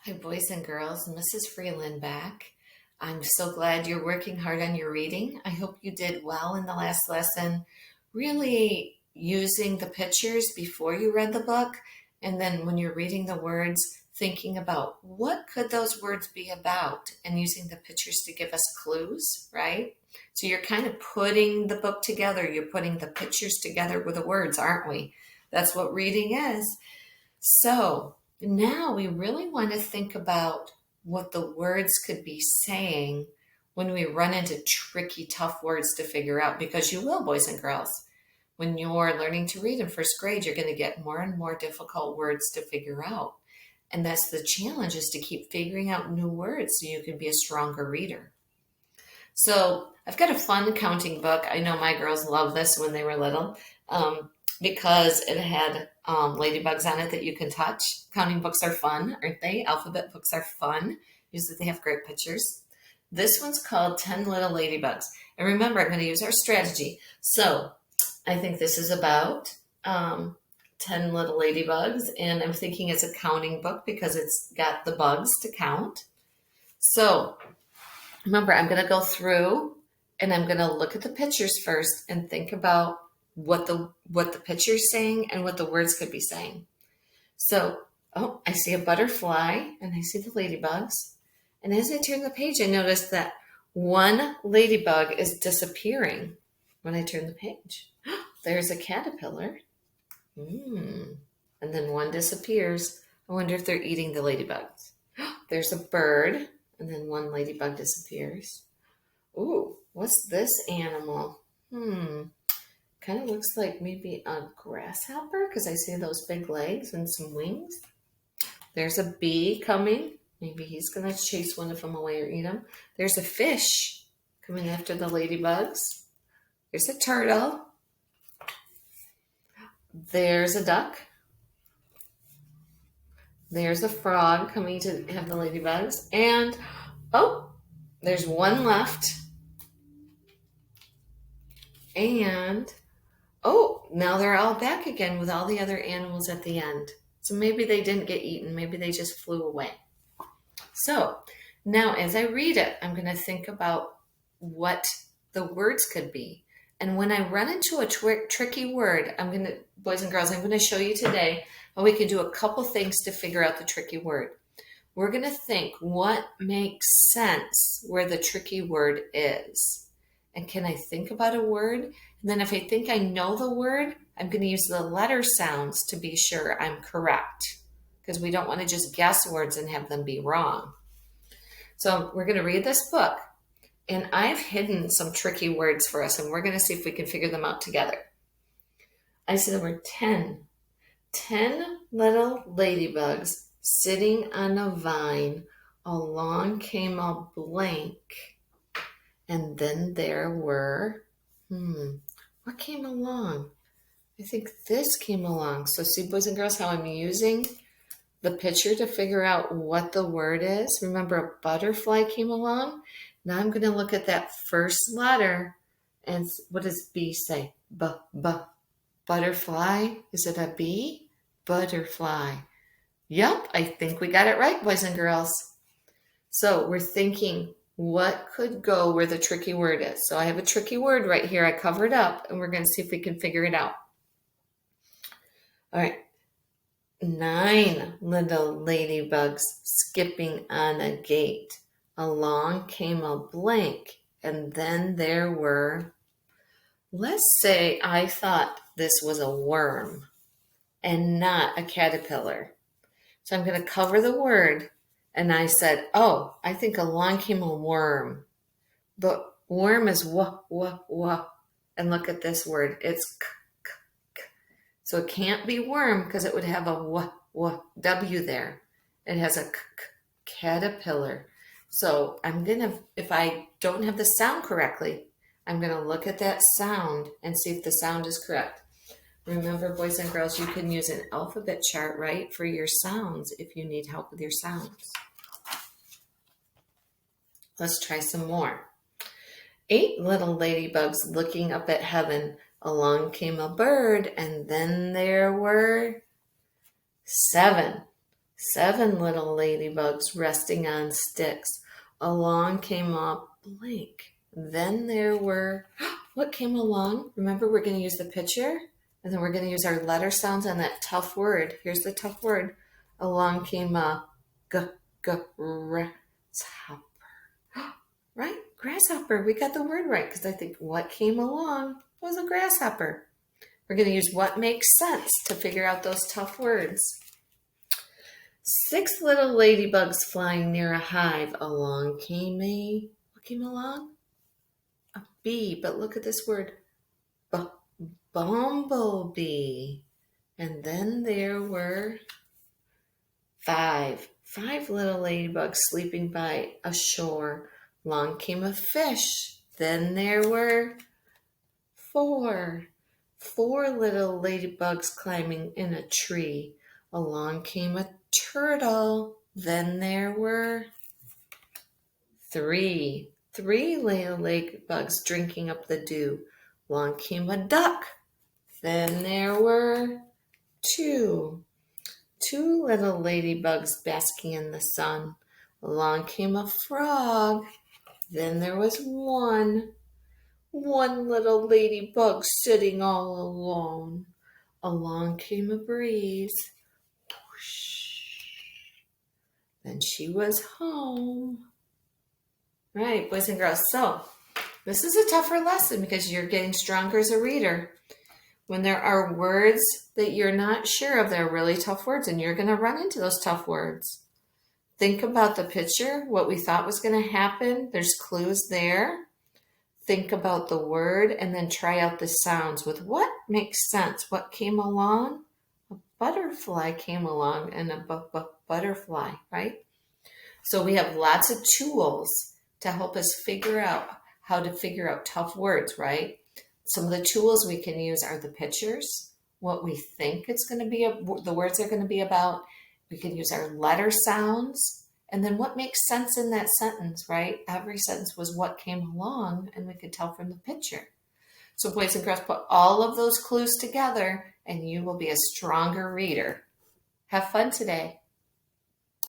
Hi, boys and girls. Mrs. Freeland back. I'm so glad you're working hard on your reading. I hope you did well in the last lesson, really using the pictures before you read the book. And then when you're reading the words, thinking about what could those words be about and using the pictures to give us clues, right? So you're kind of putting the book together. You're putting the pictures together with the words, aren't we? That's what reading is. So now we really want to think about what the words could be saying when we run into tricky, tough words to figure out, because you will, boys and girls. When you're learning to read in first grade, you're going to get more and more difficult words to figure out. And that's the challenge, is to keep figuring out new words so you can be a stronger reader. So I've got a fun counting book. I know my girls loved this when they were little. Because it had ladybugs on it that you can touch. Counting books are fun, aren't they? Alphabet books are fun. Usually they have great pictures. This one's called 10 Little Ladybugs. And remember, I'm going to use our strategy. So I think this is about 10 little ladybugs. And I'm thinking it's a counting book because it's got the bugs to count. So remember, I'm going to go through and I'm going to look at the pictures first and think about what the picture's saying and what the words could be saying. So, I see a butterfly and I see the ladybugs. And as I turn the page, I notice that one ladybug is disappearing when I turn the page. There's a caterpillar. And then one disappears. I wonder if they're eating the ladybugs. There's a bird, and then one ladybug disappears. Ooh, what's this animal? Kind of looks like maybe a grasshopper because I see those big legs and some wings. There's a bee coming. Maybe he's going to chase one of them away or eat them. There's a fish coming after the ladybugs. There's a turtle. There's a duck. There's a frog coming to have the ladybugs. And, there's one left. And now they're all back again with all the other animals at the end. So maybe they didn't get eaten. Maybe they just flew away. So now as I read it, I'm going to think about what the words could be. And when I run into a tricky word, boys and girls, I'm going to show you today how we can do a couple things to figure out the tricky word. We're going to think what makes sense where the tricky word is. And can I think about a word? And then if I think I know the word, I'm going to use the letter sounds to be sure I'm correct, because we don't want to just guess words and have them be wrong. So we're going to read this book, and I've hidden some tricky words for us, and we're going to see if we can figure them out together. I see the word 10. 10 little ladybugs sitting on a vine. Along came a blank. And then there were, what came along? I think this came along. So see, boys and girls, how I'm using the picture to figure out what the word is. Remember, a butterfly came along. Now I'm going to look at that first letter. And what does B say? Butterfly. Is it a B? Butterfly. Yup, I think we got it right, boys and girls. So we're thinking, what could go where the tricky word is? So I have a tricky word right here. I covered up, and we're going to see if we can figure it out. All right. 9 little ladybugs skipping on a gate. Along came a blank, and then there were, let's say I thought this was a worm and not a caterpillar. So I'm going to cover the word. And I said, I think along came a worm. But worm is wah. And look at this word. It's k, k, k. So it can't be worm because it would have a wah, W there. It has a k, k, caterpillar. So if I don't have the sound correctly, I'm going to look at that sound and see if the sound is correct. Remember, boys and girls, you can use an alphabet chart, right, for your sounds if you need help with your sounds. Let's try some more. 8 little ladybugs looking up at heaven. Along came a bird, and then there were 7. 7 little ladybugs resting on sticks. Along came a blank. Then there were, what came along? Remember, we're going to use the picture, and then we're going to use our letter sounds on that tough word. Here's the tough word. Along came a grasshopper. Right? Grasshopper. We got the word right because I think what came along was a grasshopper. We're going to use what makes sense to figure out those tough words. 6 little ladybugs flying near a hive. Along came what came along? A bee. But look at this word. Bumblebee. And then there were 5 little ladybugs sleeping by a shore. Along came a fish. Then there were 4 little ladybugs climbing in a tree. Along came a turtle. Then there were 3 little ladybugs drinking up the dew. Along came a duck. Then there were 2 little ladybugs basking in the sun. Along came a frog. Then there was one little ladybug sitting all alone. Along came a breeze. Whoosh. Then she was home. Right, boys and girls. So this is a tougher lesson because you're getting stronger as a reader. When there are words that you're not sure of, they're really tough words, and you're going to run into those tough words. Think about the picture, what we thought was going to happen. There's clues there. Think about the word and then try out the sounds with what makes sense. What came along? A butterfly came along and a butterfly, right? So we have lots of tools to help us figure out how to figure out tough words, right? Some of the tools we can use are the pictures, what we think it's going to be, the words are going to be about. We can use our letter sounds, and then what makes sense in that sentence, right? Every sentence was what came along, and we could tell from the picture. So boys and girls, put all of those clues together, and you will be a stronger reader. Have fun today.